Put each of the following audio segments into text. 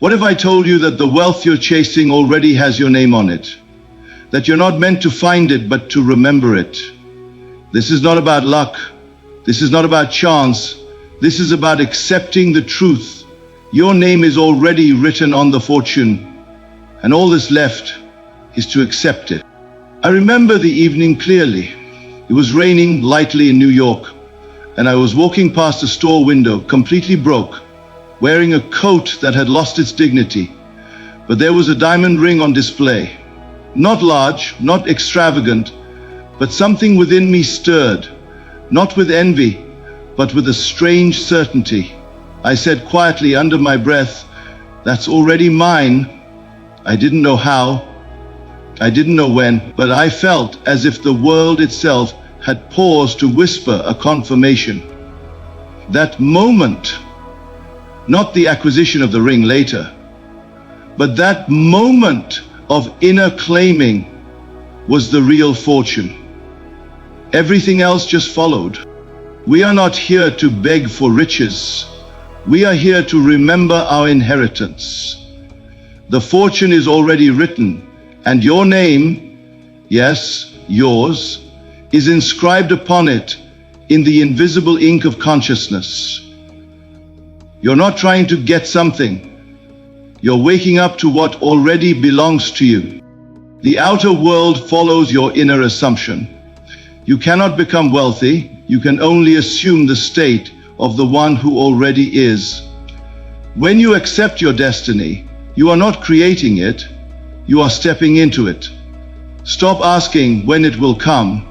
What if I told you that the wealth you're chasing already has your name on it? That you're not meant to find it, but to remember it. This is not about luck. This is not about chance. This is about accepting the truth. Your name is already written on the fortune, and all that's left is to accept it. I remember the evening clearly. It was raining lightly in New York, and I was walking past a store window, completely broke, wearing a coat that had lost its dignity. But there was a diamond ring on display. Not large, not extravagant, but something within me stirred, not with envy, but with a strange certainty. I said quietly under my breath, "That's already mine." I didn't know how, I didn't know when, but I felt as if the world itself had paused to whisper a confirmation. That moment, not the acquisition of the ring later, but that moment of inner claiming was the real fortune. Everything else just followed. We are not here to beg for riches. We are here to remember our inheritance. The fortune is already written, and your name, yes, yours, is inscribed upon it in the invisible ink of consciousness. You're not trying to get something. You're waking up to what already belongs to you. The outer world follows your inner assumption. You cannot become wealthy. You can only assume the state of the one who already is. When you accept your destiny, you are not creating it, you are stepping into it. Stop asking when it will come.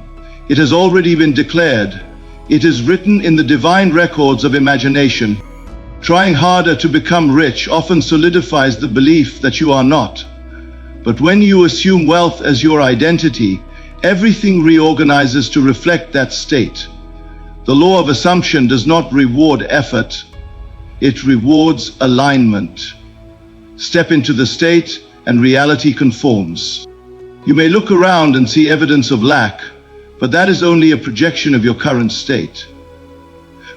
It has already been declared. It is written in the divine records of imagination. Trying harder to become rich often solidifies the belief that you are not. But when you assume wealth as your identity, everything reorganizes to reflect that state. The law of assumption does not reward effort, it rewards alignment. Step into the state and reality conforms. You may look around and see evidence of lack, but that is only a projection of your current state.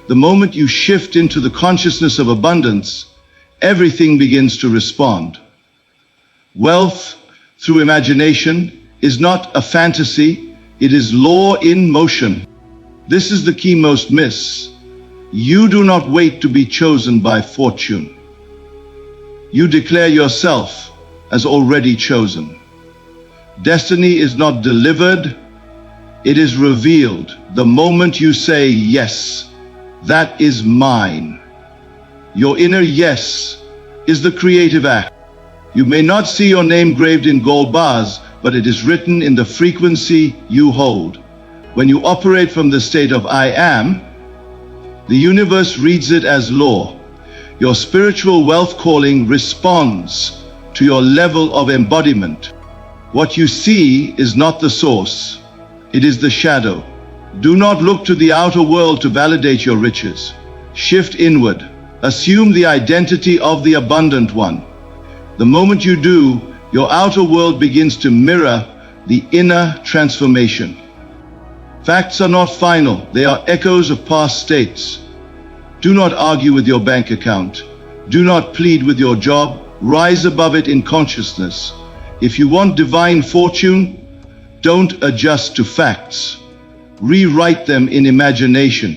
The moment you shift into the consciousness of abundance, everything begins to respond. Wealth through imagination is not a fantasy, it is law in motion. This is the key most miss. You do not wait to be chosen by fortune. You declare yourself as already chosen. Destiny is not delivered, it is revealed the moment you say, "Yes, that is mine." Your inner yes is the creative act. You may not see your name graved in gold bars, but it is written in the frequency you hold. When you operate from the state of I am, the universe reads it as law. Your spiritual wealth calling responds to your level of embodiment. What you see is not the source, it is the shadow. Do not look to the outer world to validate your riches. Shift inward. Assume the identity of the abundant one. The moment you do, your outer world begins to mirror the inner transformation. Facts are not final, they are echoes of past states. Do not argue with your bank account. Do not plead with your job. Rise above it in consciousness. If you want divine fortune, don't adjust to facts. Rewrite them in imagination.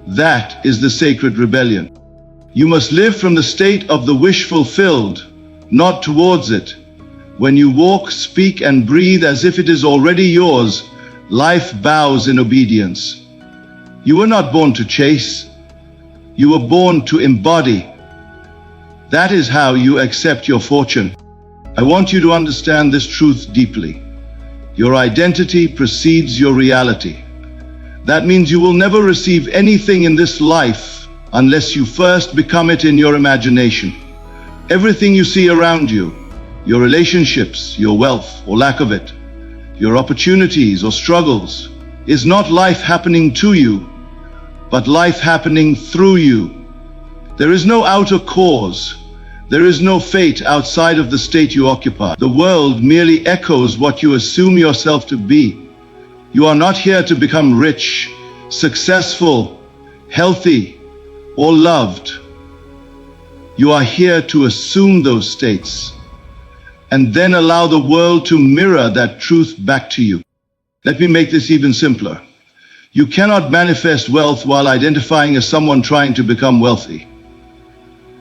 That is the sacred rebellion. You must live from the state of the wish fulfilled, not towards it. When you walk, speak, and breathe as if it is already yours, life bows in obedience. You were not born to chase. You were born to embody. That is how you accept your fortune. I want you to understand this truth deeply. Your identity precedes your reality. That means you will never receive anything in this life unless you first become it in your imagination. Everything you see around you, your relationships, your wealth or lack of it, your opportunities or struggles, is not life happening to you, but life happening through you. There is no outer cause. There is no fate outside of the state you occupy. The world merely echoes what you assume yourself to be. You are not here to become rich, successful, healthy, or loved. You are here to assume those states and then allow the world to mirror that truth back to you. Let me make this even simpler. You cannot manifest wealth while identifying as someone trying to become wealthy.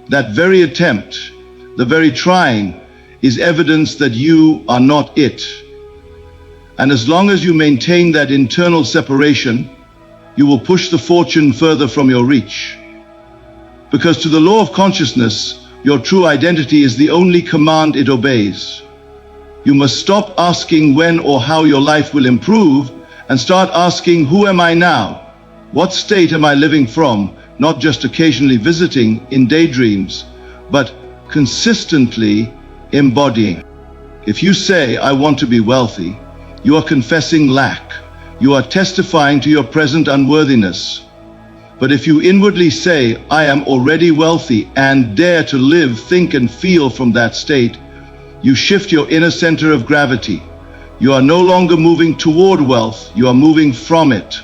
That very attempt, the very trying, is evidence that you are not it. And as long as you maintain that internal separation, you will push the fortune further from your reach. Because to the law of consciousness, your true identity is the only command it obeys. You must stop asking when or how your life will improve and start asking, who am I now? What state am I living from? Not just occasionally visiting in daydreams, but consistently embodying. If you say, I want to be wealthy, you are confessing lack. You are testifying to your present unworthiness. But if you inwardly say, I am already wealthy, and dare to live, think, and feel from that state, you shift your inner center of gravity. You are no longer moving toward wealth, you are moving from it.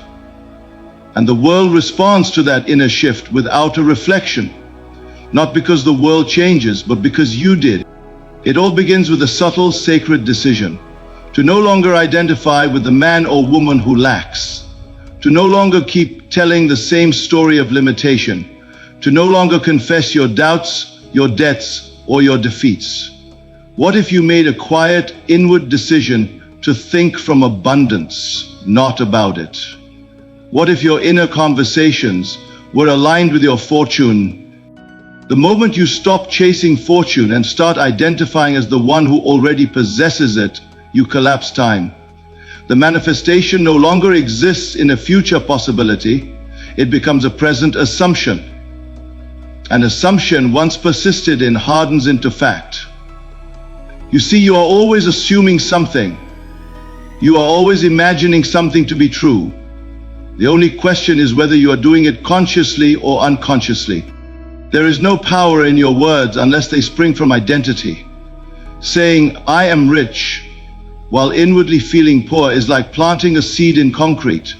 And the world responds to that inner shift without a reflection. Not because the world changes, but because you did. It all begins with a subtle, sacred decision. To no longer identify with the man or woman who lacks. To no longer keep telling the same story of limitation. To no longer confess your doubts, your debts, or your defeats. What if you made a quiet, inward decision to think from abundance, not about it? What if your inner conversations were aligned with your fortune? The moment you stop chasing fortune and start identifying as the one who already possesses it, you collapse time. The manifestation no longer exists in a future possibility, it becomes a present assumption. An assumption once persisted in hardens into fact. You see, you are always assuming something. You are always imagining something to be true. The only question is whether you are doing it consciously or unconsciously. There is no power in your words unless they spring from identity. Saying, I am rich, while inwardly feeling poor is like planting a seed in concrete.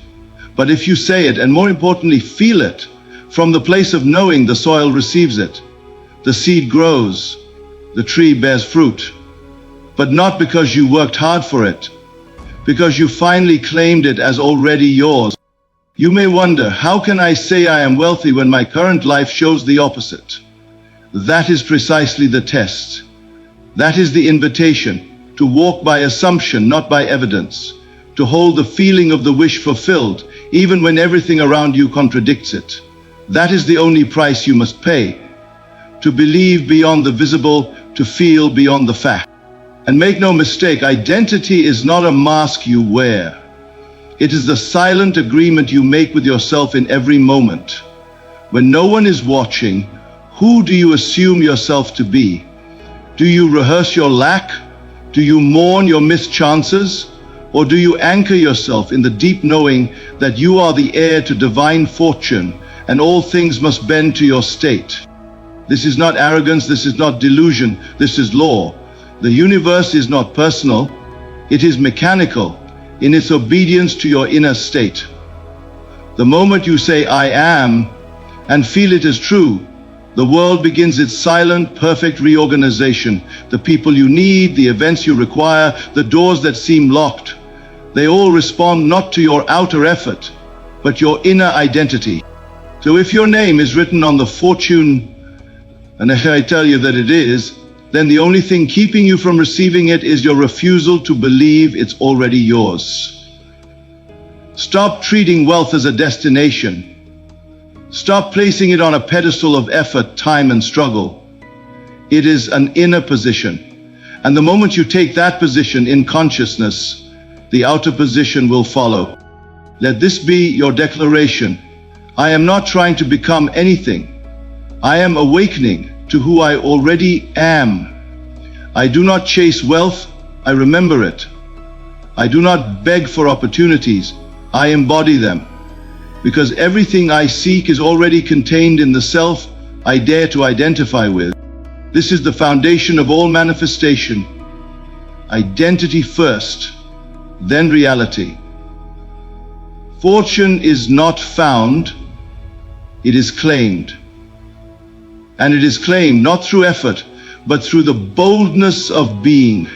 But if you say it, and more importantly, feel it, from the place of knowing, the soil receives it. The seed grows, the tree bears fruit. But not because you worked hard for it, because you finally claimed it as already yours. You may wonder, how can I say I am wealthy when my current life shows the opposite? That is precisely the test. That is the invitation, to walk by assumption, not by evidence, to hold the feeling of the wish fulfilled, even when everything around you contradicts it. That is the only price you must pay, to believe beyond the visible, to feel beyond the fact. And make no mistake, identity is not a mask you wear. It is the silent agreement you make with yourself in every moment. When no one is watching, who do you assume yourself to be? Do you rehearse your lack? Do you mourn your missed chances? Or do you anchor yourself in the deep knowing that you are the heir to divine fortune and all things must bend to your state? This is not arrogance, this is not delusion, this is law. The universe is not personal, it is mechanical in its obedience to your inner state. The moment you say, I am, and feel it as true, the world begins its silent, perfect reorganization. The people you need, the events you require, the doors that seem locked, they all respond not to your outer effort, but your inner identity. So if your name is written on the fortune, and I tell you that it is, then the only thing keeping you from receiving it is your refusal to believe it's already yours. Stop treating wealth as a destination. Stop placing it on a pedestal of effort, time, and struggle. It is an inner position. And the moment you take that position in consciousness, the outer position will follow. Let this be your declaration. I am not trying to become anything. I am awakening to who I already am. I do not chase wealth, I remember it. I do not beg for opportunities, I embody them. Because everything I seek is already contained in the self I dare to identify with. This is the foundation of all manifestation. Identity first, then reality. Fortune is not found, it is claimed. and it is claimed not through effort, but through the boldness of being.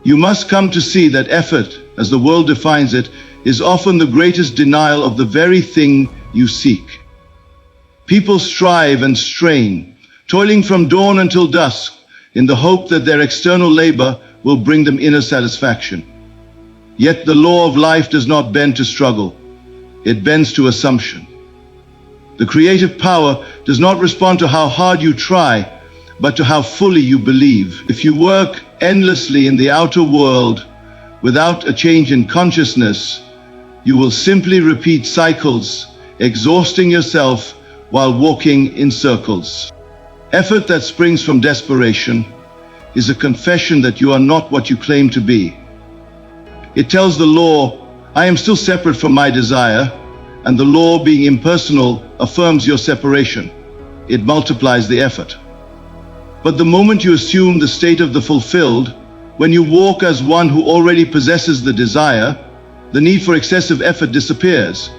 You must come to see that effort, as the world defines it, is often the greatest denial of the very thing you seek. People strive and strain, toiling from dawn until dusk, in the hope that their external labor will bring them inner satisfaction. Yet the law of life does not bend to struggle. It bends to assumption. The creative power does not respond to how hard you try, but to how fully you believe. If you work endlessly in the outer world without a change in consciousness, you will simply repeat cycles, exhausting yourself while walking in circles. Effort that springs from desperation is a confession that you are not what you claim to be. It tells the law, I am still separate from my desire, and the law, being impersonal, affirms your separation. It multiplies the effort. But the moment you assume the state of the fulfilled, when you walk as one who already possesses the desire, the need for excessive effort disappears.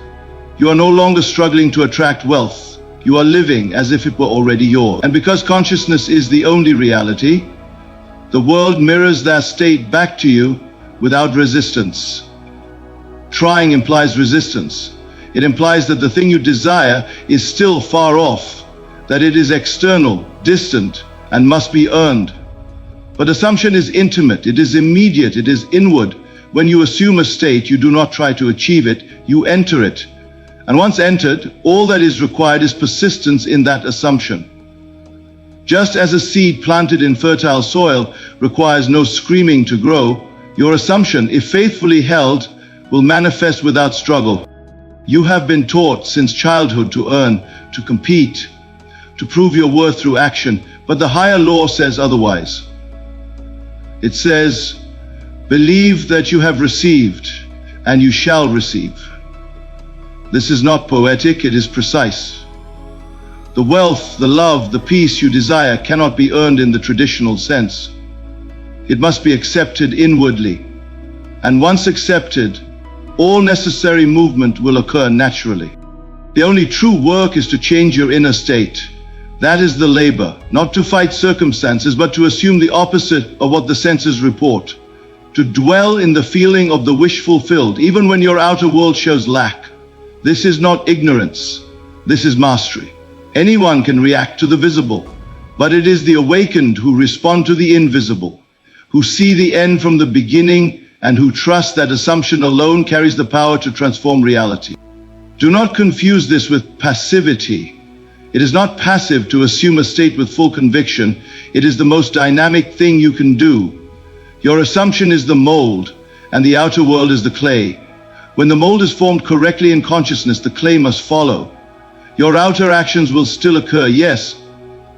You are no longer struggling to attract wealth. You are living as if it were already yours. And because consciousness is the only reality, the world mirrors that state back to you without resistance. Trying implies resistance. It implies that the thing you desire is still far off, that it is external, distant, and must be earned. But assumption is intimate, it is immediate, it is inward. When you assume a state, you do not try to achieve it, you enter it. And once entered, all that is required is persistence in that assumption. Just as a seed planted in fertile soil requires no screaming to grow, your assumption, if faithfully held, will manifest without struggle. You have been taught since childhood to earn, to compete, to prove your worth through action, but the higher law says otherwise. It says, believe that you have received, and you shall receive. This is not poetic, it is precise. The wealth, the love, the peace you desire cannot be earned in the traditional sense. It must be accepted inwardly. And once accepted, all necessary movement will occur naturally. The only true work is to change your inner state. That is the labor, not to fight circumstances, but to assume the opposite of what the senses report. To dwell in the feeling of the wish fulfilled, even when your outer world shows lack. This is not ignorance, this is mastery. Anyone can react to the visible, but it is the awakened who respond to the invisible, who see the end from the beginning, and who trust that assumption alone carries the power to transform reality. Do not confuse this with passivity. It is not passive to assume a state with full conviction. It is the most dynamic thing you can do. Your assumption is the mold, and the outer world is the clay. When the mold is formed correctly in consciousness, the clay must follow. Your outer actions will still occur, yes,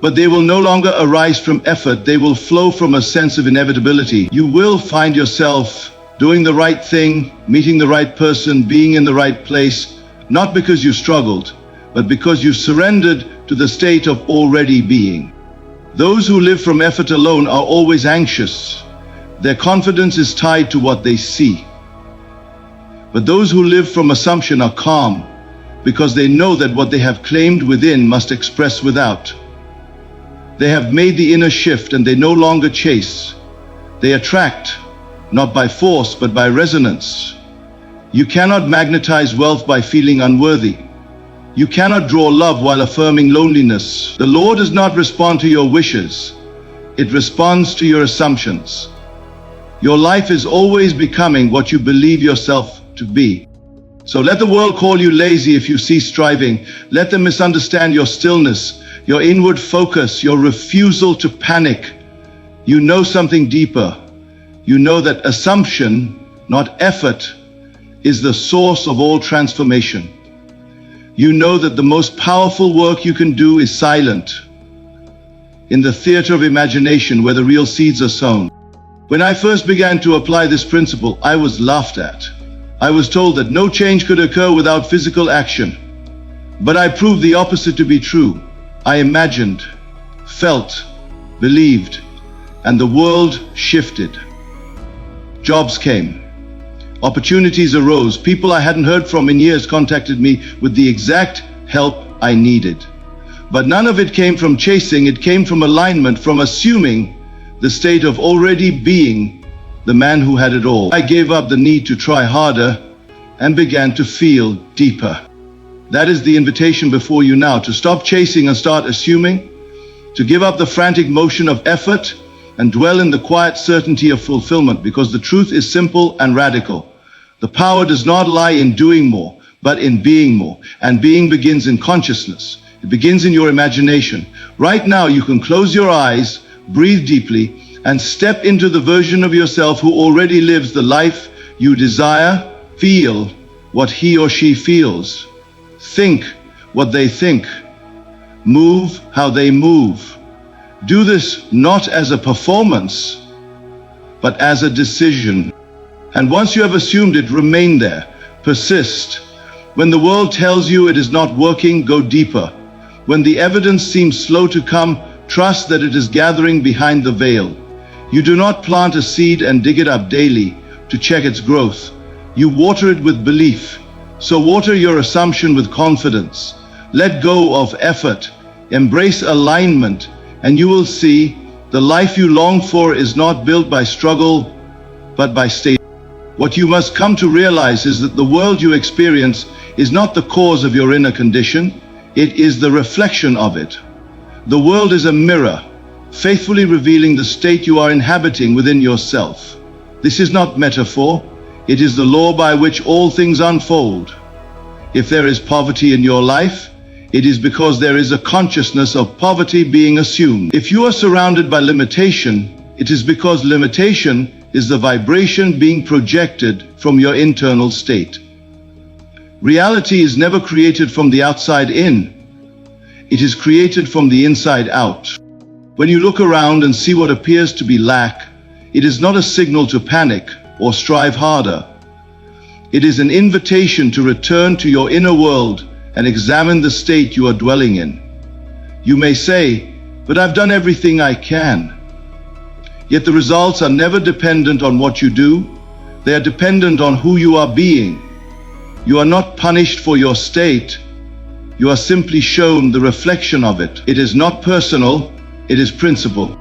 but they will no longer arise from effort. They will flow from a sense of inevitability. You will find yourself doing the right thing, meeting the right person, being in the right place, not because you struggled, but because you surrendered to the state of already being. Those who live from effort alone are always anxious. Their confidence is tied to what they see. But those who live from assumption are calm, because they know that what they have claimed within must express without. They have made the inner shift and they no longer chase. They attract, not by force, but by resonance. You cannot magnetize wealth by feeling unworthy. You cannot draw love while affirming loneliness. The law does not respond to your wishes. It responds to your assumptions. Your life is always becoming what you believe yourself to be. So let the world call you lazy if you cease striving. Let them misunderstand your stillness, your inward focus, your refusal to panic. You know something deeper. You know that assumption, not effort, is the source of all transformation. You know that the most powerful work you can do is silent, in the theater of imagination where the real seeds are sown. When I first began to apply this principle, I was laughed at. I was told that no change could occur without physical action. But I proved the opposite to be true. I imagined, felt, believed, and the world shifted. Jobs came. Opportunities arose. People I hadn't heard from in years contacted me with the exact help I needed. But none of it came from chasing, it came from alignment, from assuming the state of already being the man who had it all. I gave up the need to try harder and began to feel deeper. That is the invitation before you now, to stop chasing and start assuming, to give up the frantic motion of effort and dwell in the quiet certainty of fulfillment, because the truth is simple and radical. The power does not lie in doing more, but in being more. And being begins in consciousness. It begins in your imagination. Right now, you can close your eyes, breathe deeply, and step into the version of yourself who already lives the life you desire. Feel what he or she feels. Think what they think. Move how they move. Do this not as a performance, but as a decision. And once you have assumed it, remain there. Persist. When the world tells you it is not working, go deeper. When the evidence seems slow to come, trust that it is gathering behind the veil. You do not plant a seed and dig it up daily to check its growth. You water it with belief. So water your assumption with confidence. Let go of effort. Embrace alignment, and you will see the life you long for is not built by struggle, but by state. What you must come to realize is that the world you experience is not the cause of your inner condition, it is the reflection of it. The world is a mirror, faithfully revealing the state you are inhabiting within yourself. This is not metaphor, it is the law by which all things unfold. If there is poverty in your life, it is because there is a consciousness of poverty being assumed. If you are surrounded by limitation, it is because limitation is the vibration being projected from your internal state. Reality is never created from the outside in. It is created from the inside out. When you look around and see what appears to be lack, it is not a signal to panic or strive harder. It is an invitation to return to your inner world and examine the state you are dwelling in. You may say, "But I've done everything I can." Yet the results are never dependent on what you do. They are dependent on who you are being. You are not punished for your state. You are simply shown the reflection of it. It is not personal, it is principle.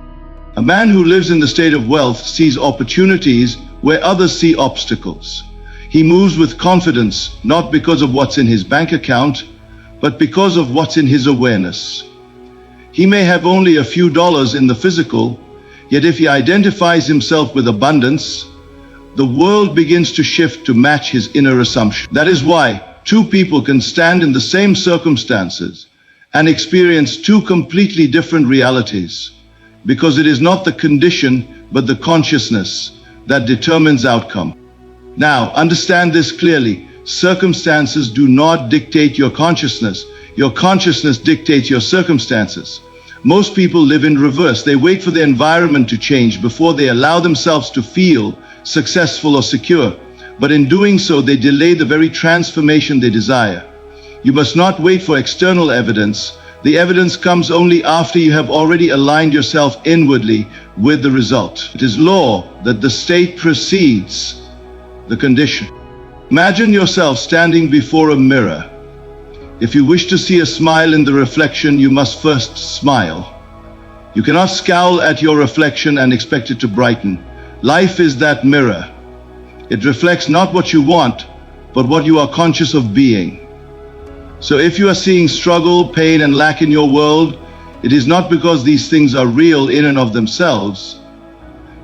A man who lives in the state of wealth sees opportunities where others see obstacles. He moves with confidence, not because of what's in his bank account, but because of what's in his awareness. He may have only a few dollars in the physical, yet if he identifies himself with abundance, the world begins to shift to match his inner assumption. That is why two people can stand in the same circumstances and experience two completely different realities, because it is not the condition, but the consciousness that determines outcome. Now, understand this clearly. Circumstances do not dictate your consciousness. Your consciousness dictates your circumstances. Most people live in reverse. They wait for the environment to change before they allow themselves to feel successful or secure. But in doing so, they delay the very transformation they desire. You must not wait for external evidence. The evidence comes only after you have already aligned yourself inwardly with the result. It is law that the state precedes the condition. Imagine yourself standing before a mirror. If you wish to see a smile in the reflection, you must first smile. You cannot scowl at your reflection and expect it to brighten. Life is that mirror. It reflects not what you want, but what you are conscious of being. So if you are seeing struggle, pain, and lack in your world, it is not because these things are real in and of themselves.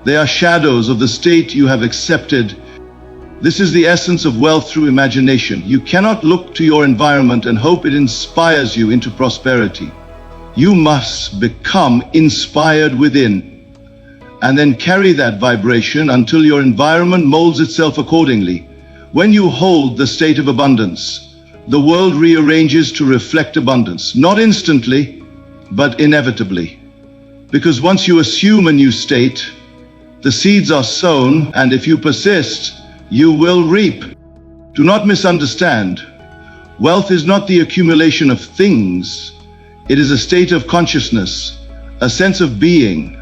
They are shadows of the state you have accepted. This is the essence of wealth through imagination. You cannot look to your environment and hope it inspires you into prosperity. You must become inspired within, and then carry that vibration until your environment molds itself accordingly. When you hold the state of abundance, the world rearranges to reflect abundance, not instantly, but inevitably. Because once you assume a new state, the seeds are sown, and if you persist, you will reap. Do not misunderstand. Wealth is not the accumulation of things. It is a state of consciousness, a sense of being.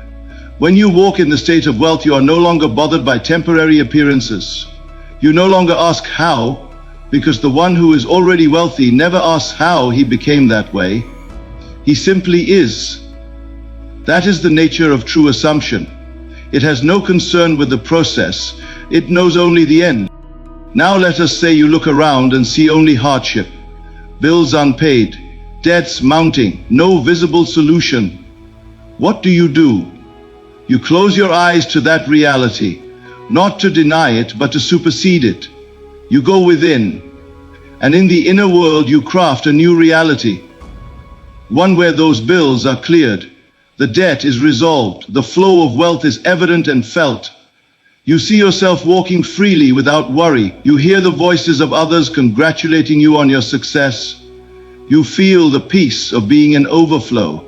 When you walk in the state of wealth, you are no longer bothered by temporary appearances. You no longer ask how, because the one who is already wealthy never asks how he became that way. He simply is. That is the nature of true assumption. It has no concern with the process. It knows only the end. Now let us say you look around and see only hardship, bills unpaid, debts mounting, no visible solution. What do? You close your eyes to that reality, not to deny it, but to supersede it. You go within, and in the inner world you craft a new reality, one where those bills are cleared, the debt is resolved, the flow of wealth is evident and felt. You see yourself walking freely without worry. You hear the voices of others congratulating you on your success. You feel the peace of being in overflow.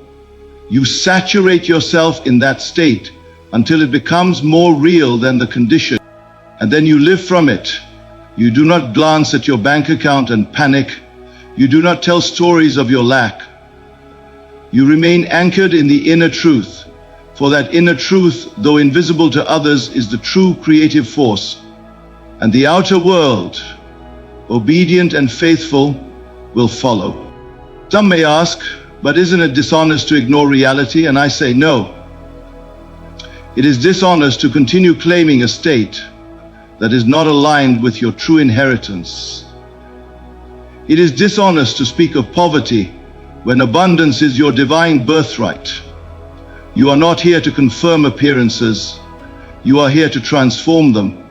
You saturate yourself in that state until it becomes more real than the condition. And then you live from it. You do not glance at your bank account and panic. You do not tell stories of your lack. You remain anchored in the inner truth. For that inner truth, though invisible to others, is the true creative force. And the outer world, obedient and faithful, will follow. Some may ask, but isn't it dishonest to ignore reality? And I say no. It is dishonest to continue claiming a state that is not aligned with your true inheritance. It is dishonest to speak of poverty when abundance is your divine birthright. You are not here to confirm appearances. You are here to transform them.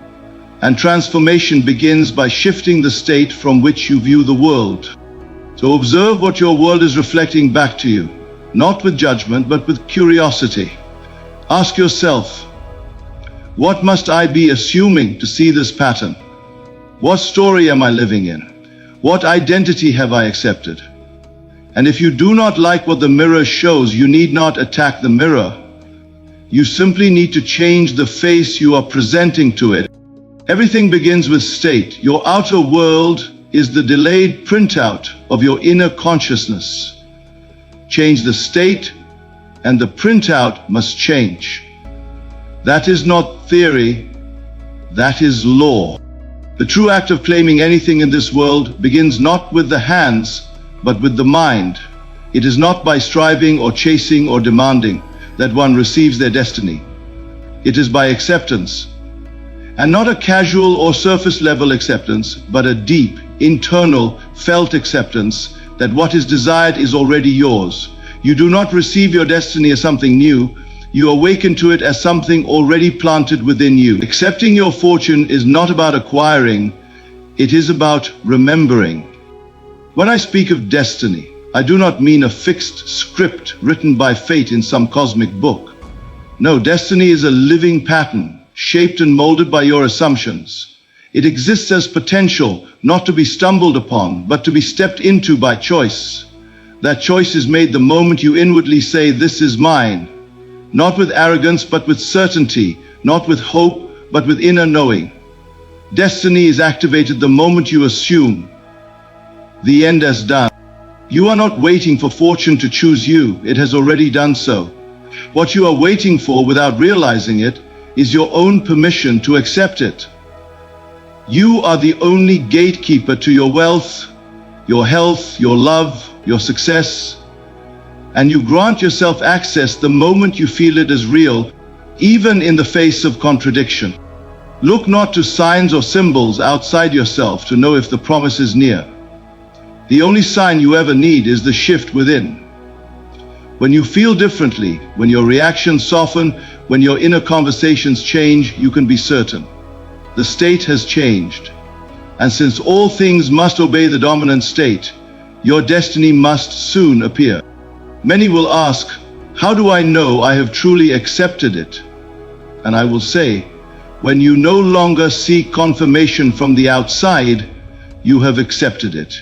And transformation begins by shifting the state from which you view the world. So observe what your world is reflecting back to you, not with judgment, but with curiosity. Ask yourself, what must I be assuming to see this pattern? What story am I living in? What identity have I accepted? And if you do not like what the mirror shows, you need not attack the mirror. You simply need to change the face you are presenting to it. Everything begins with state. Your outer world is the delayed printout of your inner consciousness. Change the state, and the printout must change. That is not theory, that is law. The true act of claiming anything in this world begins not with the hands, but with the mind. It is not by striving or chasing or demanding that one receives their destiny. It is by acceptance. And not a casual or surface level acceptance, but a deep, internal, felt acceptance that what is desired is already yours. You do not receive your destiny as something new. You awaken to it as something already planted within you. Accepting your fortune is not about acquiring, it is about remembering. When I speak of destiny, I do not mean a fixed script written by fate in some cosmic book. No, destiny is a living pattern, shaped and molded by your assumptions. It exists as potential, not to be stumbled upon, but to be stepped into by choice. That choice is made the moment you inwardly say, "This is mine." Not with arrogance, but with certainty. Not with hope, but with inner knowing. Destiny is activated the moment you assume the end as done. You are not waiting for fortune to choose you. It has already done so. What you are waiting for without realizing it is your own permission to accept it. You are the only gatekeeper to your wealth, your health, your love, your success. And you grant yourself access the moment you feel it as real, even in the face of contradiction. Look not to signs or symbols outside yourself to know if the promise is near. The only sign you ever need is the shift within. When you feel differently, when your reactions soften, when your inner conversations change, you can be certain the state has changed. And since all things must obey the dominant state, your destiny must soon appear. Many will ask, how do I know I have truly accepted it? And I will say, when you no longer seek confirmation from the outside, you have accepted it.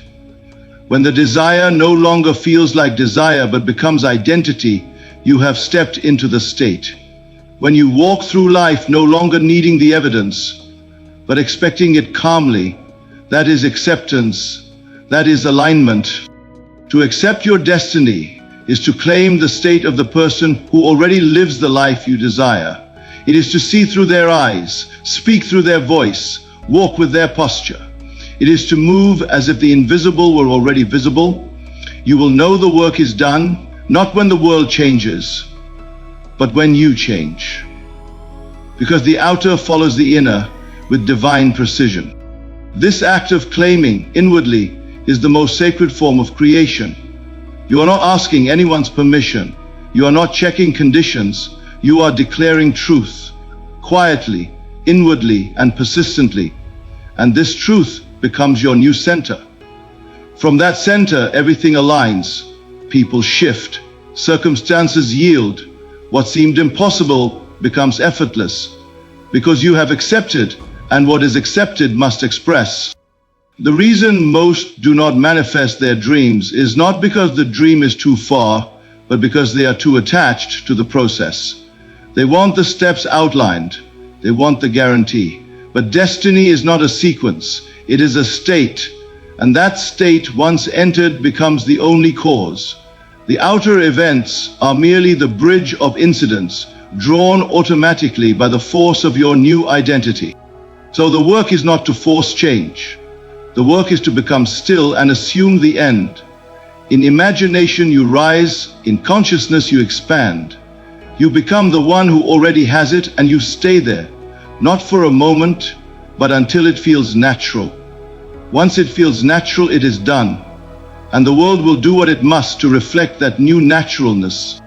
When the desire no longer feels like desire but becomes identity, you have stepped into the state. When you walk through life no longer needing the evidence, but expecting it calmly, that is acceptance, that is alignment. To accept your destiny is to claim the state of the person who already lives the life you desire. It is to see through their eyes, speak through their voice, walk with their posture. It is to move as if the invisible were already visible. You will know the work is done Not when the world changes, but when you change. Because the outer follows the inner with divine precision. This act of claiming inwardly is the most sacred form of creation. You are not asking anyone's permission. You are not checking conditions. You are declaring truth, quietly, inwardly, and persistently. And this truth becomes your new center. From that center, everything aligns. People shift. Circumstances yield. What seemed impossible becomes effortless. Because you have accepted, and what is accepted must express. The reason most do not manifest their dreams is not because the dream is too far, but because they are too attached to the process. They want the steps outlined. They want the guarantee. But destiny is not a sequence. It is a state. And that state, once entered, becomes the only cause. The outer events are merely the bridge of incidents, drawn automatically by the force of your new identity. So the work is not to force change. The work is to become still and assume the end. In imagination you rise, in consciousness you expand. You become the one who already has it, and you stay there, not for a moment, but until it feels natural. Once it feels natural, it is done, and the world will do what it must to reflect that new naturalness.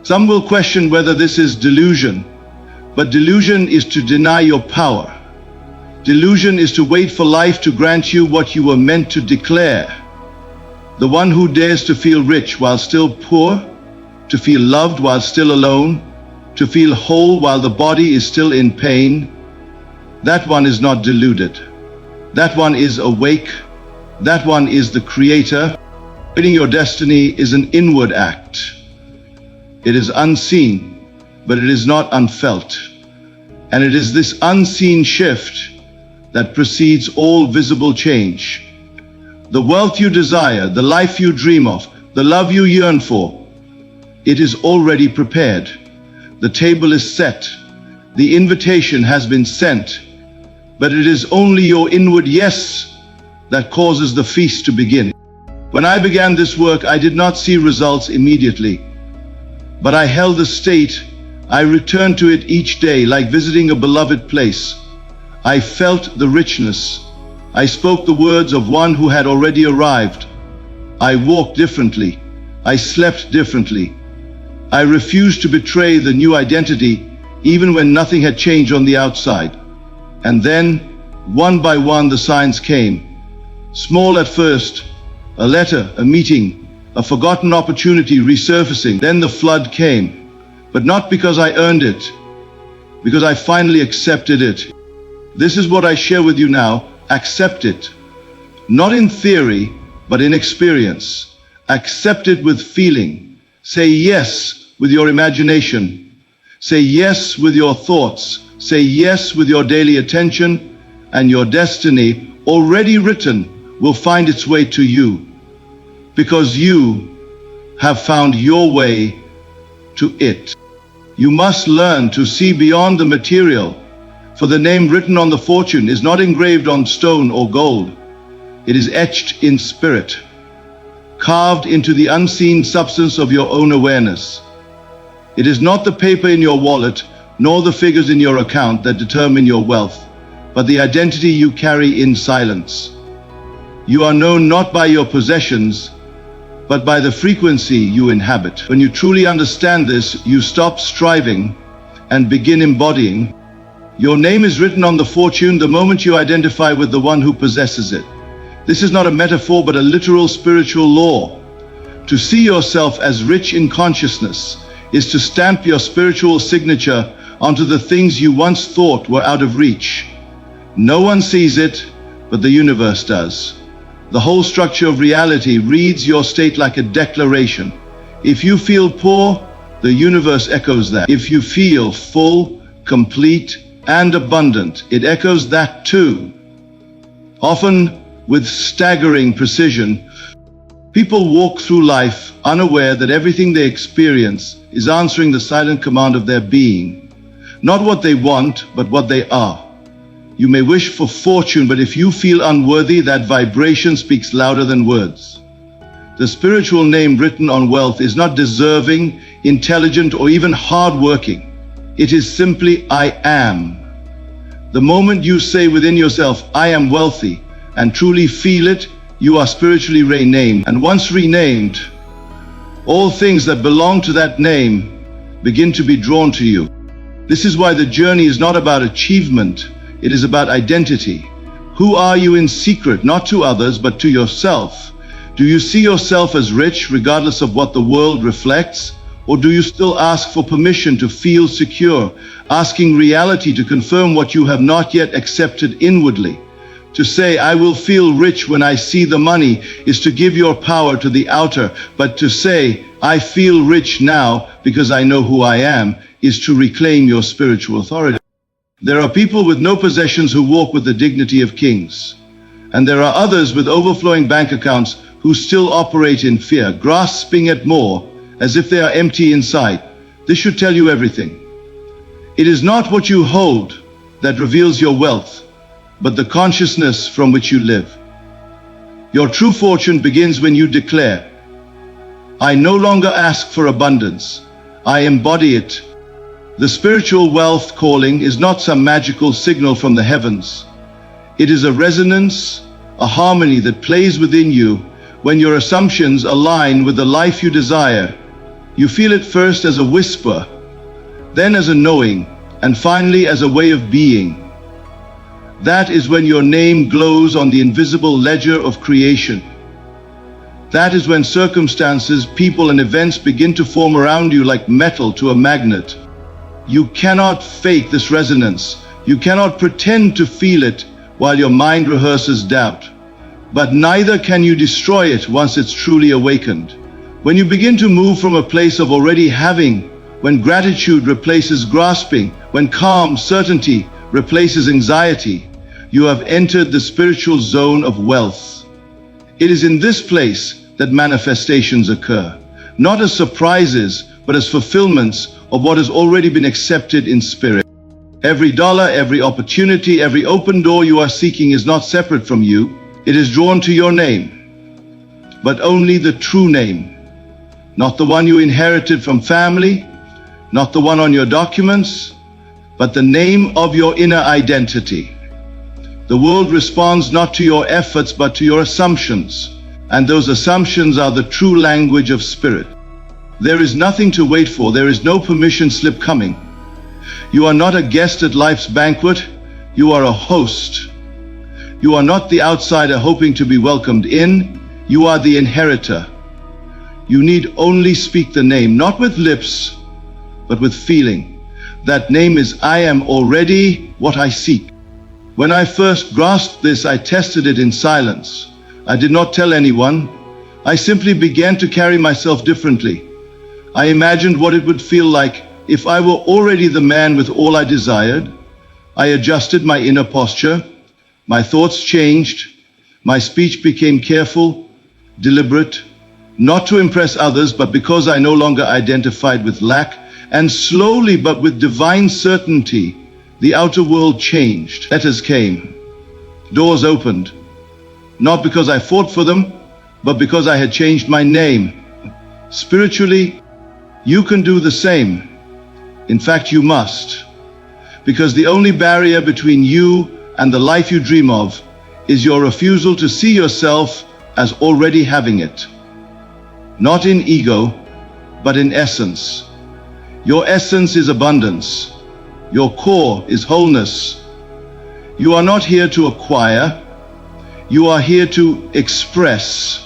Some will question whether this is delusion, but delusion is to deny your power. Delusion is to wait for life to grant you what you were meant to declare. The one who dares to feel rich while still poor, to feel loved while still alone, to feel whole while the body is still in pain, that one is not deluded. That one is awake. That one is the creator. Creating your destiny is an inward act. It is unseen, but it is not unfelt. And it is this unseen shift that precedes all visible change. The wealth you desire, the life you dream of, the love you yearn for, it is already prepared. The table is set. The invitation has been sent. But it is only your inward yes that causes the feast to begin. When I began this work, I did not see results immediately. But I held the state. I returned to it each day like visiting a beloved place. I felt the richness. I spoke the words of one who had already arrived. I walked differently. I slept differently. I refused to betray the new identity, even when nothing had changed on the outside. And then, one by one, the signs came. Small at first, a letter, a meeting, a forgotten opportunity resurfacing. Then the flood came, but not because I earned it, because I finally accepted it. This is what I share with you now. Accept it. Not in theory, but in experience. Accept it with feeling. Say yes with your imagination. Say yes with your thoughts. Say yes with your daily attention, and your destiny, already written, will find its way to you. Because you have found your way to it. You must learn to see beyond the material. For the name written on the fortune is not engraved on stone or gold. It is etched in spirit, carved into the unseen substance of your own awareness. It is not the paper in your wallet, nor the figures in your account that determine your wealth, but the identity you carry in silence. You are known not by your possessions, but by the frequency you inhabit. When you truly understand this, you stop striving and begin embodying. Your name is written on the fortune the moment you identify with the one who possesses it. This is not a metaphor, but a literal spiritual law. To see yourself as rich in consciousness is to stamp your spiritual signature onto the things you once thought were out of reach. No one sees it, but the universe does. The whole structure of reality reads your state like a declaration. If you feel poor, the universe echoes that. If you feel full, complete, and abundant, it echoes that too. Often, with staggering precision, people walk through life unaware that everything they experience is answering the silent command of their being. Not what they want, but what they are. You may wish for fortune, but if you feel unworthy, that vibration speaks louder than words. The spiritual name written on wealth is not deserving, intelligent, or even hardworking. It is simply I am. The moment you say within yourself, I am wealthy, and truly feel it, you are spiritually renamed. And once renamed, all things that belong to that name begin to be drawn to you. This is why the journey is not about achievement, it is about identity. Who are you in secret, not to others, but to yourself? Do you see yourself as rich, regardless of what the world reflects? Or do you still ask for permission to feel secure, asking reality to confirm what you have not yet accepted inwardly? To say, I will feel rich when I see the money, is to give your power to the outer, but to say, I feel rich now because I know who I am, is to reclaim your spiritual authority. There are people with no possessions who walk with the dignity of kings. And there are others with overflowing bank accounts who still operate in fear, grasping at more, as if they are empty inside. This should tell you everything. It is not what you hold that reveals your wealth, but the consciousness from which you live. Your true fortune begins when you declare, I no longer ask for abundance, I embody it. The spiritual wealth calling is not some magical signal from the heavens. It is a resonance, a harmony that plays within you when your assumptions align with the life you desire. You feel it first as a whisper, then as a knowing, and finally as a way of being. That is when your name glows on the invisible ledger of creation. That is when circumstances, people, and events begin to form around you like metal to a magnet. You cannot fake this resonance. You cannot pretend to feel it while your mind rehearses doubt. But neither can you destroy it once it's truly awakened. When you begin to move from a place of already having, when gratitude replaces grasping, when calm certainty replaces anxiety, you have entered the spiritual zone of wealth. It is in this place that manifestations occur, not as surprises, but as fulfillments of what has already been accepted in spirit. Every dollar, every opportunity, every open door you are seeking is not separate from you. It is drawn to your name, but only the true name, not the one you inherited from family, not the one on your documents, but the name of your inner identity. The world responds not to your efforts, but to your assumptions, and those assumptions are the true language of spirit. There is nothing to wait for. There is no permission slip coming. You are not a guest at life's banquet. You are a host. You are not the outsider hoping to be welcomed in. You are the inheritor. You need only speak the name, not with lips, but with feeling. That name is, I am already what I seek. When I first grasped this, I tested it in silence. I did not tell anyone. I simply began to carry myself differently. I imagined what it would feel like if I were already the man with all I desired. I adjusted my inner posture. My thoughts changed. My speech became careful, deliberate, not to impress others, but because I no longer identified with lack. And slowly, but with divine certainty, the outer world changed. Letters came. Doors opened. Not because I fought for them, but because I had changed my name. Spiritually, you can do the same. In fact, you must. Because the only barrier between you and the life you dream of is your refusal to see yourself as already having it. Not in ego, but in essence. Your essence is abundance. Your core is wholeness. You are not here to acquire. You are here to express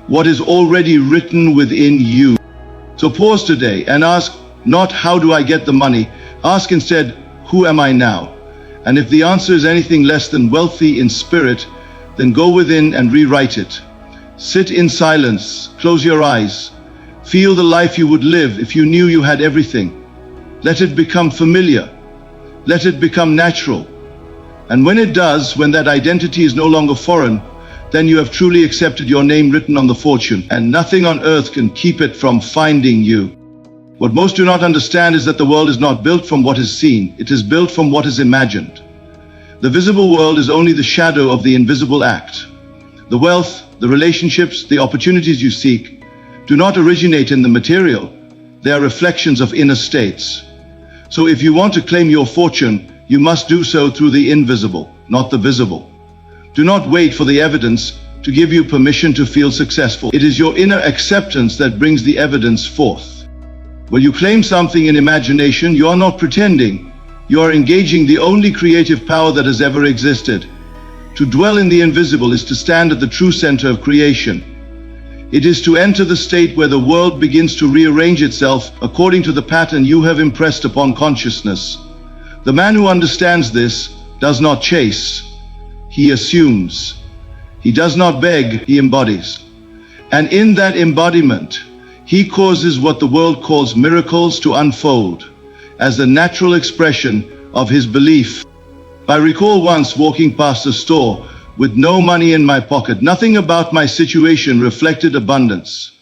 what is already written within you. So pause today and ask not how do I get the money, ask instead, who am I now? And if the answer is anything less than wealthy in spirit, then go within and rewrite it. Sit in silence, close your eyes, feel the life you would live if you knew you had everything. Let it become familiar, let it become natural. And when it does, when that identity is no longer foreign, then you have truly accepted your name written on the fortune, and nothing on earth can keep it from finding you. What most do not understand is that the world is not built from what is seen, it is built from what is imagined. The visible world is only the shadow of the invisible act. The wealth, the relationships, the opportunities you seek do not originate in the material. They are reflections of inner states. So if you want to claim your fortune, you must do so through the invisible, not the visible. Do not wait for the evidence to give you permission to feel successful. It is your inner acceptance that brings the evidence forth. When you claim something in imagination, you are not pretending. You are engaging the only creative power that has ever existed. To dwell in the invisible is to stand at the true center of creation. It is to enter the state where the world begins to rearrange itself according to the pattern you have impressed upon consciousness. The man who understands this does not chase, he assumes. He does not beg, he embodies. And in that embodiment, he causes what the world calls miracles to unfold as the natural expression of his belief. I recall once walking past a store with no money in my pocket. Nothing about my situation reflected abundance.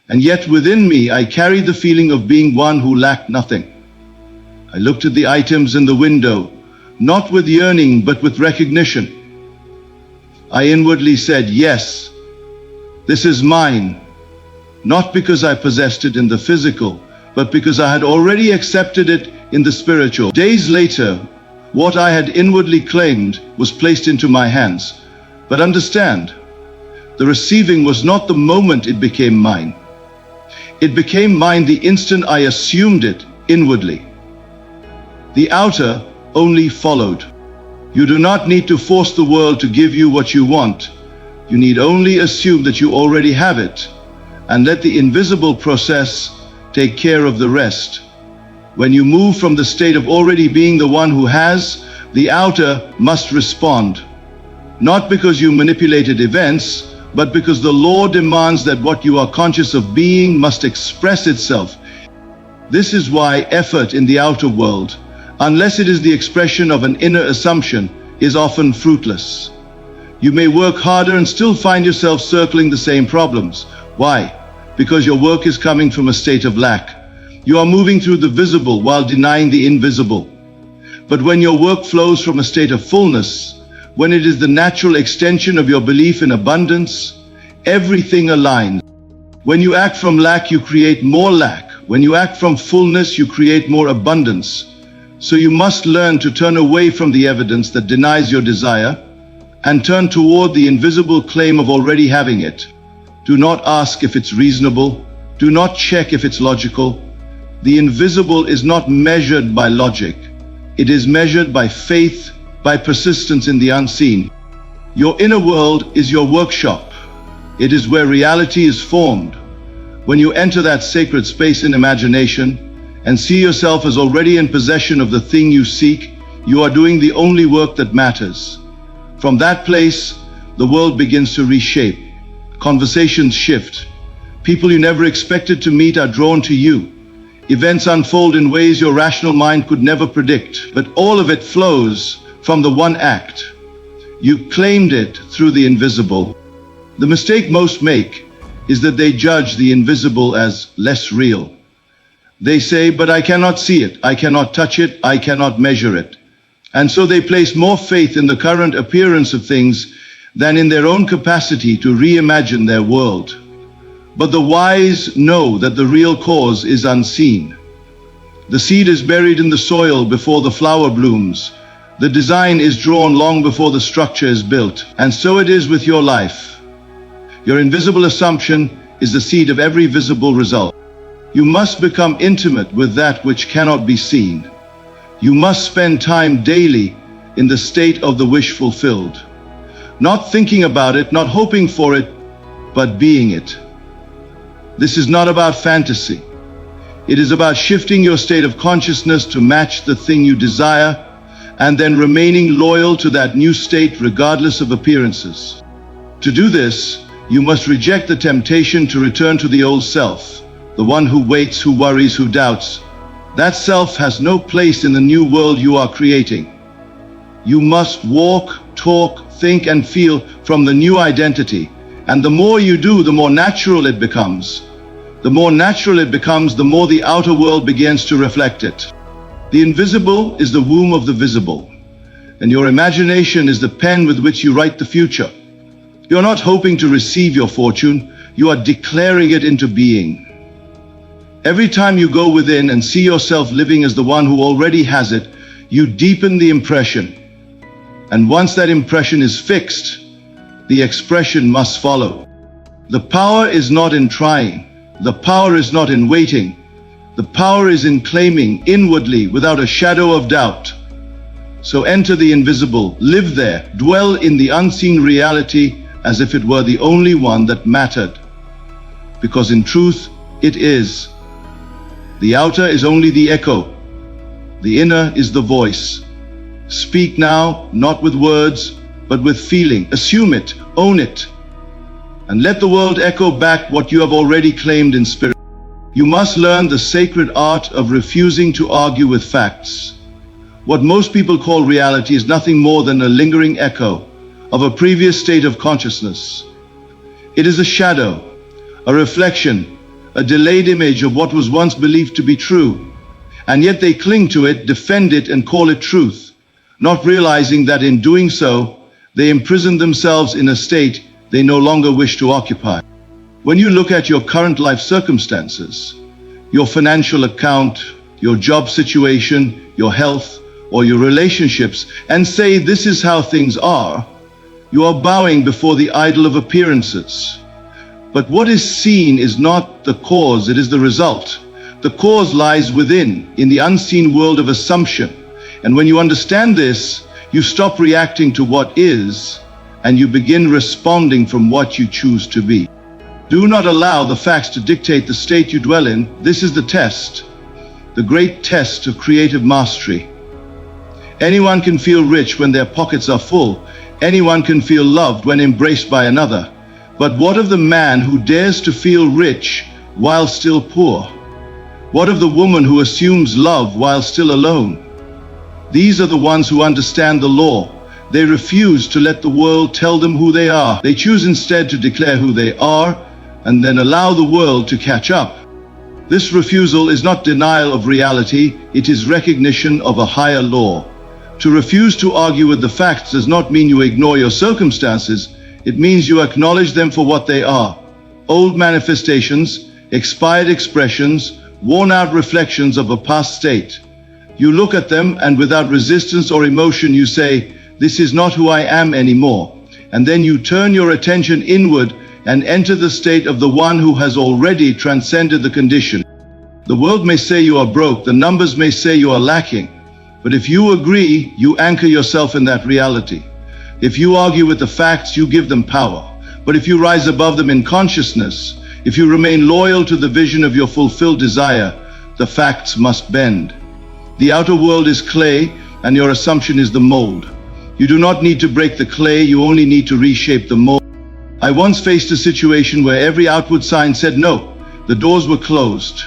And yet within me, I carried the feeling of being one who lacked nothing. I looked at the items in the window, not with yearning, but with recognition. I inwardly said, yes, this is mine, not because I possessed it in the physical, but because I had already accepted it in the spiritual. Days later, what I had inwardly claimed was placed into my hands. But understand, the receiving was not the moment it became mine. It became mine the instant I assumed it inwardly. The outer only followed. You do not need to force the world to give you what you want. You need only assume that you already have it, and let the invisible process take care of the rest. When you move from the state of already being the one who has, the outer must respond. Not because you manipulated events, but because the law demands that what you are conscious of being must express itself. This is why effort in the outer world, unless it is the expression of an inner assumption, is often fruitless. You may work harder and still find yourself circling the same problems. Why? Because your work is coming from a state of lack. You are moving through the visible while denying the invisible. But when your work flows from a state of fullness, when it is the natural extension of your belief in abundance, everything aligns. When you act from lack, you create more lack. When you act from fullness, you create more abundance. So you must learn to turn away from the evidence that denies your desire and turn toward the invisible claim of already having it. Do not ask if it's reasonable. Do not check if it's logical. The invisible is not measured by logic. It is measured by faith, by persistence in the unseen. Your inner world is your workshop. It is where reality is formed. When you enter that sacred space in imagination and see yourself as already in possession of the thing you seek, you are doing the only work that matters. From that place, the world begins to reshape. Conversations shift. People you never expected to meet are drawn to you. Events unfold in ways your rational mind could never predict, but all of it flows from the one act. You claimed it through the invisible. The mistake most make is that they judge the invisible as less real. They say, but I cannot see it, I cannot touch it, I cannot measure it. And so they place more faith in the current appearance of things than in their own capacity to reimagine their world. But the wise know that the real cause is unseen. The seed is buried in the soil before the flower blooms. The design is drawn long before the structure is built. And so it is with your life. Your invisible assumption is the seed of every visible result. You must become intimate with that which cannot be seen. You must spend time daily in the state of the wish fulfilled. Not thinking about it, not hoping for it, but being it. This is not about fantasy. It is about shifting your state of consciousness to match the thing you desire, and then remaining loyal to that new state regardless of appearances. To do this, you must reject the temptation to return to the old self, the one who waits, who worries, who doubts. That self has no place in the new world you are creating. You must walk, talk, think, and feel from the new identity. And the more you do, the more natural it becomes. The more natural it becomes, the more the outer world begins to reflect it. The invisible is the womb of the visible, and your imagination is the pen with which you write the future. You're not hoping to receive your fortune, you are declaring it into being. Every time you go within and see yourself living as the one who already has it, you deepen the impression. And once that impression is fixed, the expression must follow. The power is not in trying. The power is not in waiting. The power is in claiming inwardly without a shadow of doubt. So enter the invisible, live there, dwell in the unseen reality as if it were the only one that mattered. Because in truth, it is. The outer is only the echo. The inner is the voice. Speak now, not with words, but with feeling. Assume it, own it, and let the world echo back what you have already claimed in spirit. You must learn the sacred art of refusing to argue with facts. What most people call reality is nothing more than a lingering echo of a previous state of consciousness. It is a shadow, a reflection, a delayed image of what was once believed to be true. And yet they cling to it, defend it, and call it truth, not realizing that in doing so, they imprison themselves in a state they no longer wish to occupy. When you look at your current life circumstances, your financial account, your job situation, your health, or your relationships, and say this is how things are, you are bowing before the idol of appearances. But what is seen is not the cause, it is the result. The cause lies within, in the unseen world of assumption. And when you understand this, you stop reacting to what is, and you begin responding from what you choose to be. Do not allow the facts to dictate the state you dwell in. This is the test, the great test of creative mastery. Anyone can feel rich when their pockets are full. Anyone can feel loved when embraced by another. But what of the man who dares to feel rich while still poor? What of the woman who assumes love while still alone? These are the ones who understand the law. They refuse to let the world tell them who they are. They choose instead to declare who they are and then allow the world to catch up. This refusal is not denial of reality, it is recognition of a higher law. To refuse to argue with the facts does not mean you ignore your circumstances, it means you acknowledge them for what they are. Old manifestations, expired expressions, worn-out reflections of a past state. You look at them and without resistance or emotion you say, "This is not who I am anymore." And then you turn your attention inward and enter the state of the one who has already transcended the condition. The world may say you are broke, the numbers may say you are lacking, but if you agree, you anchor yourself in that reality. If you argue with the facts, you give them power. But if you rise above them in consciousness, if you remain loyal to the vision of your fulfilled desire, the facts must bend. The outer world is clay, and your assumption is the mold. You do not need to break the clay, you only need to reshape the mold. I once faced a situation where every outward sign said no. The doors were closed.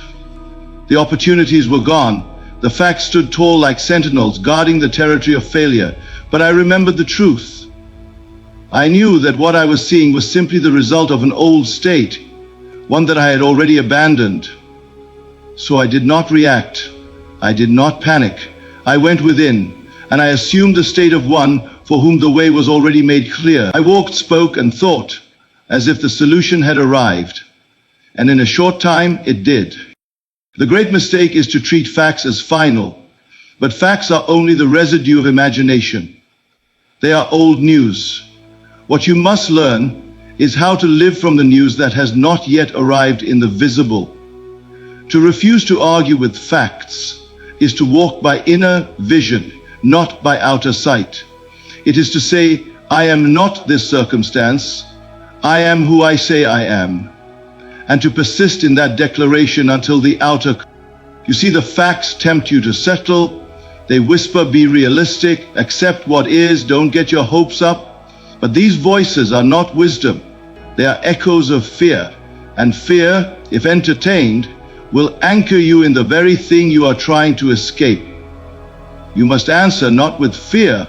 The opportunities were gone. The facts stood tall like sentinels, guarding the territory of failure. But I remembered the truth. I knew that what I was seeing was simply the result of an old state, one that I had already abandoned. So I did not react. I did not panic. I went within, and I assumed the state of one for whom the way was already made clear. I walked, spoke, and thought, as if the solution had arrived. And in a short time, it did. The great mistake is to treat facts as final, but facts are only the residue of imagination. They are old news. What you must learn is how to live from the news that has not yet arrived in the visible. To refuse to argue with facts is to walk by inner vision, not by outer sight. It is to say, I am not this circumstance, I am who I say I am, and to persist in that declaration until the outer. You see, the facts tempt you to settle. They whisper, be realistic, accept what is, don't get your hopes up. But these voices are not wisdom. They are echoes of fear, and fear, if entertained, will anchor you in the very thing you are trying to escape. You must answer not with fear,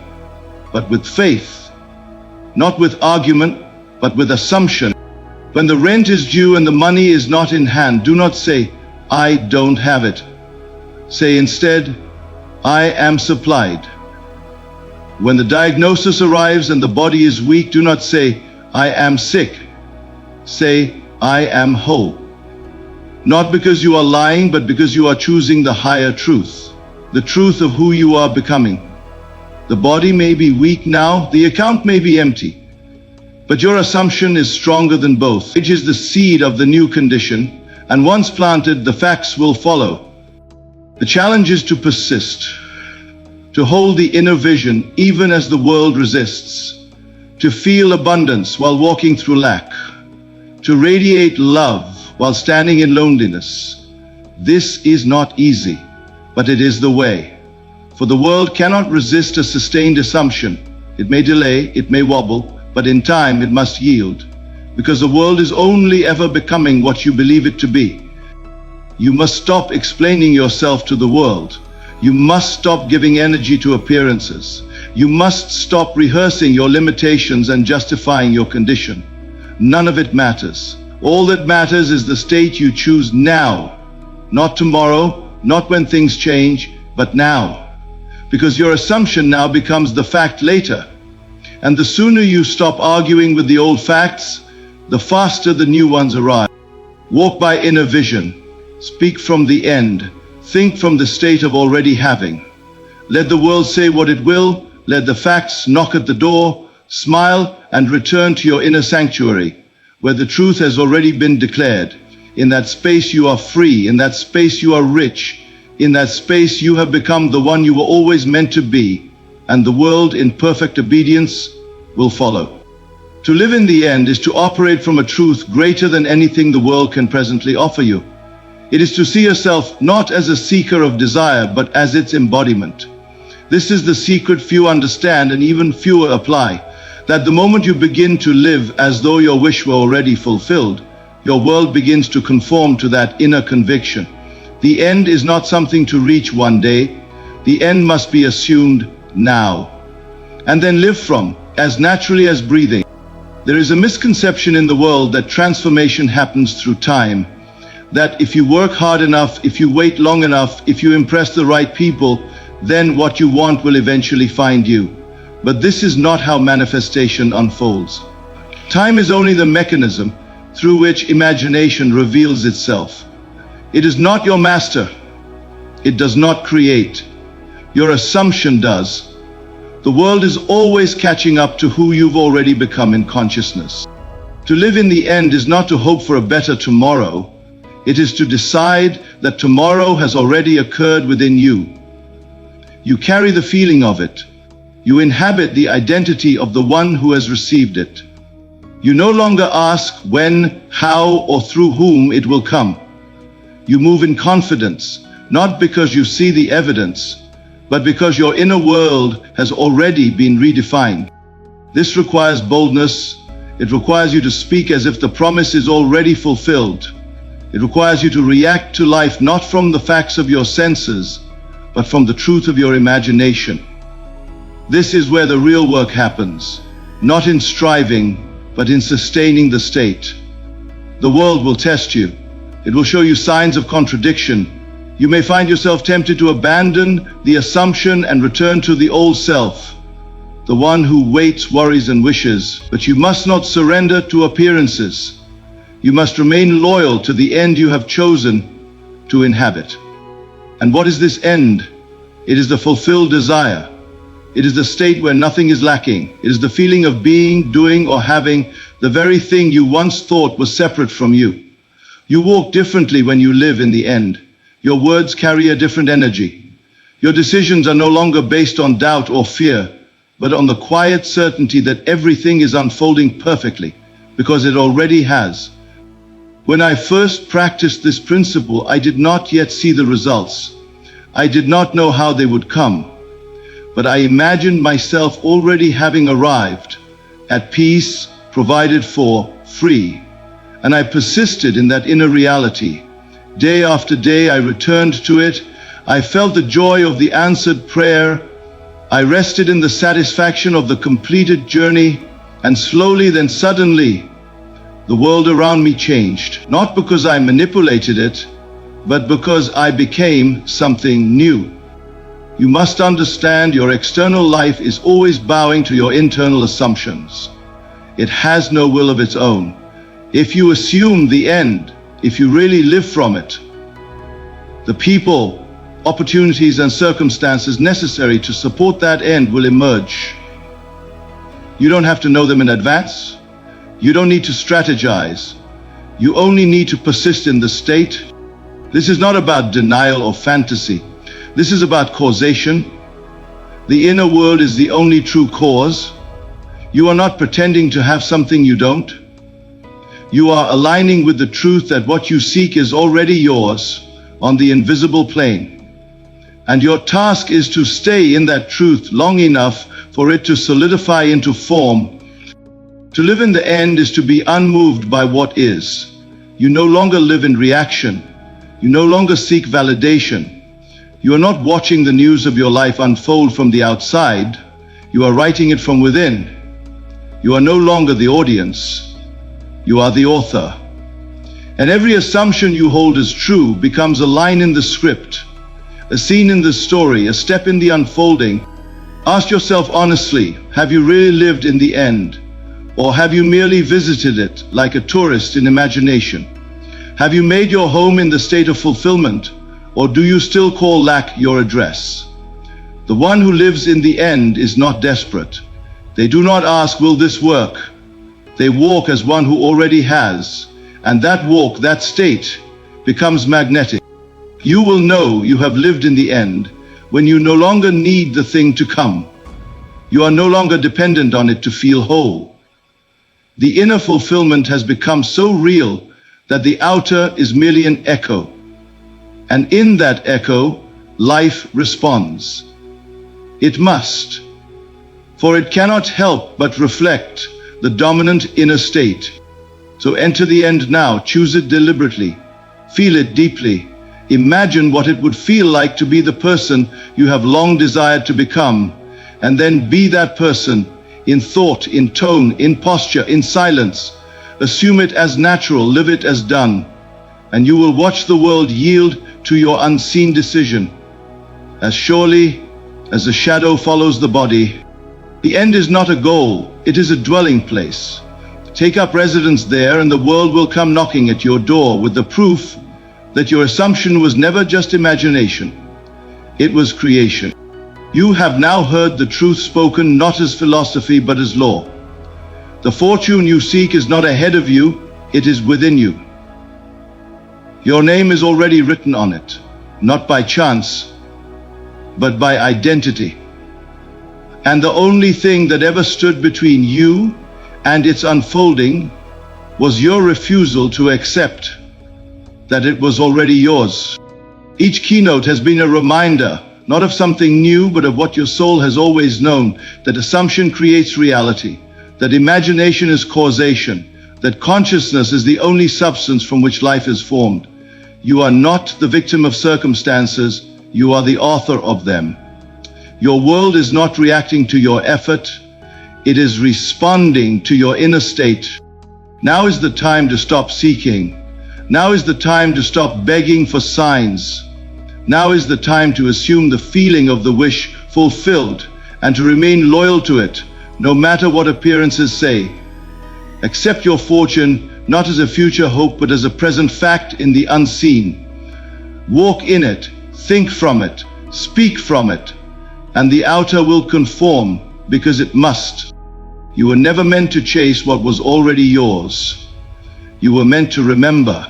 but with faith, not with argument, but with assumption. When the rent is due and the money is not in hand, do not say, I don't have it. Say instead, I am supplied. When the diagnosis arrives and the body is weak, do not say, I am sick. Say, I am whole. Not because you are lying, but because you are choosing the higher truth, the truth of who you are becoming. The body may be weak now, the account may be empty, but your assumption is stronger than both. It is the seed of the new condition, and once planted, the facts will follow. The challenge is to persist, to hold the inner vision even as the world resists, to feel abundance while walking through lack, to radiate love while standing in loneliness. This is not easy, but it is the way. For the world cannot resist a sustained assumption. It may delay, it may wobble, but in time it must yield, because the world is only ever becoming what you believe it to be. You must stop explaining yourself to the world. You must stop giving energy to appearances. You must stop rehearsing your limitations and justifying your condition. None of it matters. All that matters is the state you choose now, not tomorrow, not when things change, but now. Because your assumption now becomes the fact later. And the sooner you stop arguing with the old facts, the faster the new ones arrive. Walk by inner vision. Speak from the end. Think from the state of already having. Let the world say what it will. Let the facts knock at the door. Smile and return to your inner sanctuary, where the truth has already been declared. In that space you are free. In that space you are rich. In that space you have become the one you were always meant to be, and the world in perfect obedience will follow. To live in the end is to operate from a truth greater than anything the world can presently offer you. It is to see yourself not as a seeker of desire, but as its embodiment. This is the secret few understand and even fewer apply, that the moment you begin to live as though your wish were already fulfilled, your world begins to conform to that inner conviction. The end is not something to reach one day. The end must be assumed now, and then live from, as naturally as breathing. There is a misconception in the world that transformation happens through time, that if you work hard enough, if you wait long enough, if you impress the right people, then what you want will eventually find you. But this is not how manifestation unfolds. Time is only the mechanism through which imagination reveals itself. It is not your master. It does not create. Your assumption does. The world is always catching up to who you've already become in consciousness. To live in the end is not to hope for a better tomorrow. It is to decide that tomorrow has already occurred within you. You carry the feeling of it. You inhabit the identity of the one who has received it. You no longer ask when, how, or through whom it will come. You move in confidence, not because you see the evidence, but because your inner world has already been redefined. This requires boldness. It requires you to speak as if the promise is already fulfilled. It requires you to react to life not from the facts of your senses, but from the truth of your imagination. This is where the real work happens, not in striving, but in sustaining the state. The world will test you. It will show you signs of contradiction. You may find yourself tempted to abandon the assumption and return to the old self, the one who waits, worries, and wishes. But you must not surrender to appearances. You must remain loyal to the end you have chosen to inhabit. And what is this end? It is the fulfilled desire. It is the state where nothing is lacking. It is the feeling of being, doing, or having the very thing you once thought was separate from you. You walk differently when you live in the end. Your words carry a different energy. Your decisions are no longer based on doubt or fear, but on the quiet certainty that everything is unfolding perfectly, because it already has. When I first practiced this principle, I did not yet see the results. I did not know how they would come, but I imagined myself already having arrived, at peace, provided for, free. And I persisted in that inner reality. Day after day, I returned to it. I felt the joy of the answered prayer. I rested in the satisfaction of the completed journey, and slowly, then suddenly, the world around me changed, not because I manipulated it, but because I became something new. You must understand your external life is always bowing to your internal assumptions. It has no will of its own. If you assume the end, if you really live from it, the people, opportunities and circumstances necessary to support that end will emerge. You don't have to know them in advance. You don't need to strategize. You only need to persist in the state. This is not about denial or fantasy. This is about causation. The inner world is the only true cause. You are not pretending to have something you don't. You are aligning with the truth that what you seek is already yours on the invisible plane. And your task is to stay in that truth long enough for it to solidify into form. To live in the end is to be unmoved by what is. You no longer live in reaction. You no longer seek validation. You are not watching the news of your life unfold from the outside. You are writing it from within. You are no longer the audience. You are the author. And every assumption you hold as true becomes a line in the script, a scene in the story, a step in the unfolding. Ask yourself honestly, have you really lived in the end? Or have you merely visited it like a tourist in imagination? Have you made your home in the state of fulfillment? Or do you still call lack your address? The one who lives in the end is not desperate. They do not ask, will this work? They walk as one who already has, and that walk, that state, becomes magnetic. You will know you have lived in the end when you no longer need the thing to come. You are no longer dependent on it to feel whole. The inner fulfillment has become so real that the outer is merely an echo. And in that echo, life responds. It must, for it cannot help but reflect the dominant inner state. So enter the end now, choose it deliberately, feel it deeply, imagine what it would feel like to be the person you have long desired to become, and then be that person in thought, in tone, in posture, in silence. Assume it as natural, live it as done, and you will watch the world yield to your unseen decision. As surely as the shadow follows the body, the end is not a goal, it is a dwelling place. Take up residence there and the world will come knocking at your door with the proof that your assumption was never just imagination. It was creation. You have now heard the truth spoken not as philosophy but as law. The fortune you seek is not ahead of you, it is within you. Your name is already written on it, not by chance, but by identity. And the only thing that ever stood between you and its unfolding was your refusal to accept that it was already yours. Each keynote has been a reminder, not of something new, but of what your soul has always known, that assumption creates reality, that imagination is causation, that consciousness is the only substance from which life is formed. You are not the victim of circumstances, you are the author of them. Your world is not reacting to your effort, it is responding to your inner state. Now is the time to stop seeking. Now is the time to stop begging for signs. Now is the time to assume the feeling of the wish fulfilled and to remain loyal to it, no matter what appearances say. Accept your fortune not as a future hope, but as a present fact in the unseen. Walk in it, think from it, speak from it, and the outer will conform because it must. You were never meant to chase what was already yours. You were meant to remember,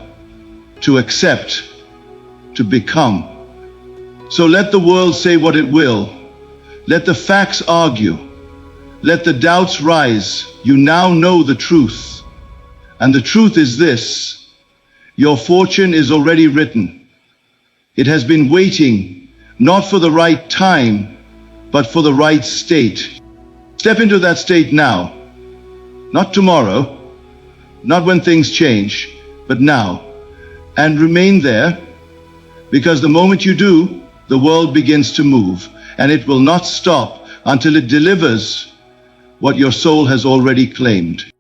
to accept, to become. So let the world say what it will. Let the facts argue. Let the doubts rise. You now know the truth. And the truth is this: your fortune is already written. It has been waiting, not for the right time, but for the right state. Step into that state now. Not tomorrow, not when things change, but now. And remain there, because the moment you do, the world begins to move, and it will not stop until it delivers what your soul has already claimed.